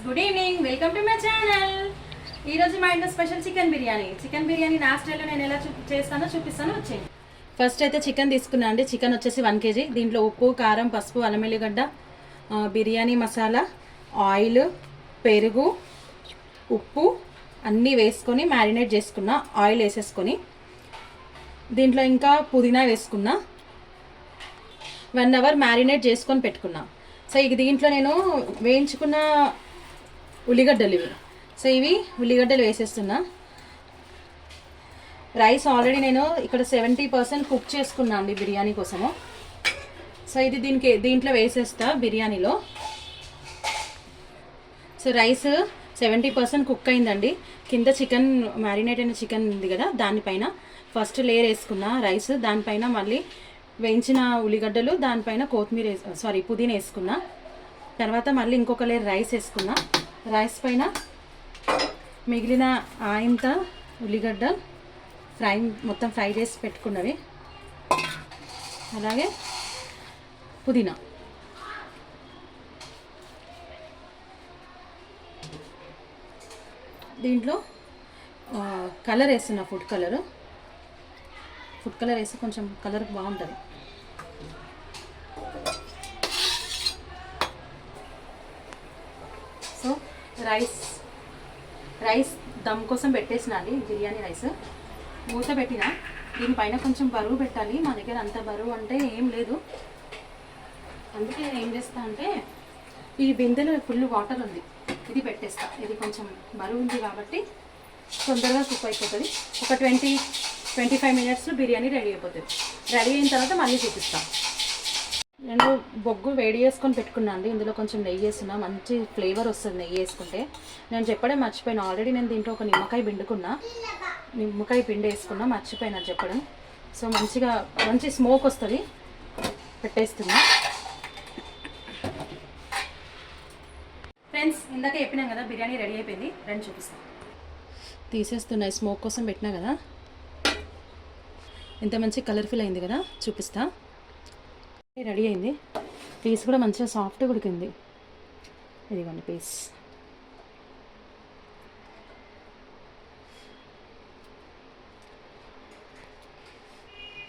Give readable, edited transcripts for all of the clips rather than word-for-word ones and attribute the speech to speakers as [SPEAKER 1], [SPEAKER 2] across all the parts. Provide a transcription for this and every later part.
[SPEAKER 1] Good evening, welcome to my channel. ఈరోజు మా ఇంట్లో స్పెషల్ చికెన్ బిర్యానీ నా స్టైల్లో నేను ఎలా చేస్తానో చూపిస్తాను. వచ్చేయండి. ఫస్ట్ అయితే చికెన్ తీసుకున్నా అండి. చికెన్ వచ్చేసి 1 kg. దీంట్లో ఉప్పు, కారం, పసుపు, అల్లం ఎల్లిగడ్డ, బిర్యానీ మసాలా, ఆయిల్, పెరుగు, ఉప్పు అన్నీ వేసుకొని మ్యారినేట్ చేసుకున్నా. ఆయిల్ వేసేసుకొని దీంట్లో ఇంకా పుదీనా వేసుకున్నా. 1 hour మ్యారినేట్ చేసుకొని పెట్టుకున్నా. సో ఇక దీంట్లో నేను వేయించుకున్న ఉల్లిగడ్డలు ఇవి. సో ఇవి ఉల్లిగడ్డలు వేసేస్తున్నా. రైస్ ఆల్రెడీ నేను ఇక్కడ 70% కుక్ చేసుకున్నా అండి బిర్యానీ కోసము. సో ఇది దీంట్లో వేసేస్తా బిర్యానీలో. సో రైస్ 70% కుక్ అయిందండి. కింద చికెన్ మ్యారినేట్ అయిన చికెన్ ఉంది కదా, దానిపైన ఫస్ట్ లేయర్ వేసుకున్నా రైస్. దానిపైన మళ్ళీ వేయించిన ఉల్లిగడ్డలు, దానిపైన పుదీనా వేసుకున్నా. తర్వాత మళ్ళీ ఇంకొక లేయర్ రైస్ వేసుకున్నా. రైస్ పైన మిగిలిన ఆయంత ఉల్లిగడ్డ మొత్తం ఫ్రై చేసి పెట్టుకున్నవి, అలాగే పుదీనా. దీంట్లో కలర్ వేస్తున్నా, ఫుడ్ కలర్ వేసి కొంచెం కలర్ బాగుంటుంది. సో రైస్ దమ్ కోసం పెట్టేసిన అండి. బిర్యానీ రైస్ మూత పెట్టిన. దీనిపైన కొంచెం బరువు పెట్టాలి. మా దగ్గర అంత బరువు అంటే ఏం లేదు. అందుకే నేను ఏం చేస్తా అంటే ఈ బిందెలో ఫుల్ వాటర్ ఉంది, ఇది పెట్టేస్తా. ఇది కొంచెం బరువు ఉంది కాబట్టి తొందరగా కుక్ అయిపోతుంది. ఒక 20-25 minutesలో బిర్యానీ రెడీ అయిపోతుంది. రెడీ అయిన తర్వాత మళ్ళీ చూపిస్తాను. నేను బొగ్గు వేడి చేసుకొని పెట్టుకున్నా అండి. ఇందులో కొంచెం నెయ్యి వేస్తున్నా, మంచి ఫ్లేవర్ వస్తుంది నెయ్యి వేసుకుంటే. నేను చెప్పడం మర్చిపోయినా, ఆల్రెడీ నేను దీంట్లో ఒక నిమ్మకాయ పిండి వేసుకున్నా, మర్చిపోయినా చెప్పడం. సో మంచి స్మోక్ వస్తుంది. పెట్టేస్తున్నా. ఫ్రెండ్స్, ఇందాక చెప్పినాం కదా బిర్యానీ రెడీ అయిపోయింది. రండి చూపిస్తాను. తీసేస్తున్నా, స్మోక్ కోసం పెట్టినా కదా, ఎంత మంచి కలర్ఫుల్ అయింది కదా, చూపిస్తా. రెడీ అయింది. పీస్ కూడా మంచిగా సాఫ్ట్గా ఉడికింది. ఇదిగోండి పీస్.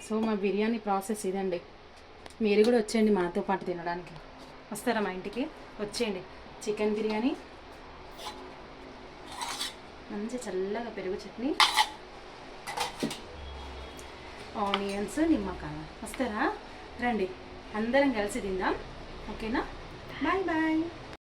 [SPEAKER 1] సో మా బిర్యానీ ప్రాసెస్ ఇదండి. మీరు కూడా వచ్చేయండి మాతో పాటు తినడానికి. వస్తారా మా ఇంటికి? వచ్చేయండి. చికెన్ బిర్యానీ, మంచి చల్లగా పెరుగు చట్నీ, ఆనియన్స్, నిమ్మకాయ. వస్తారా? రండి, అందరం కలిసి తిందాం. ఓకేనా? Bye bye.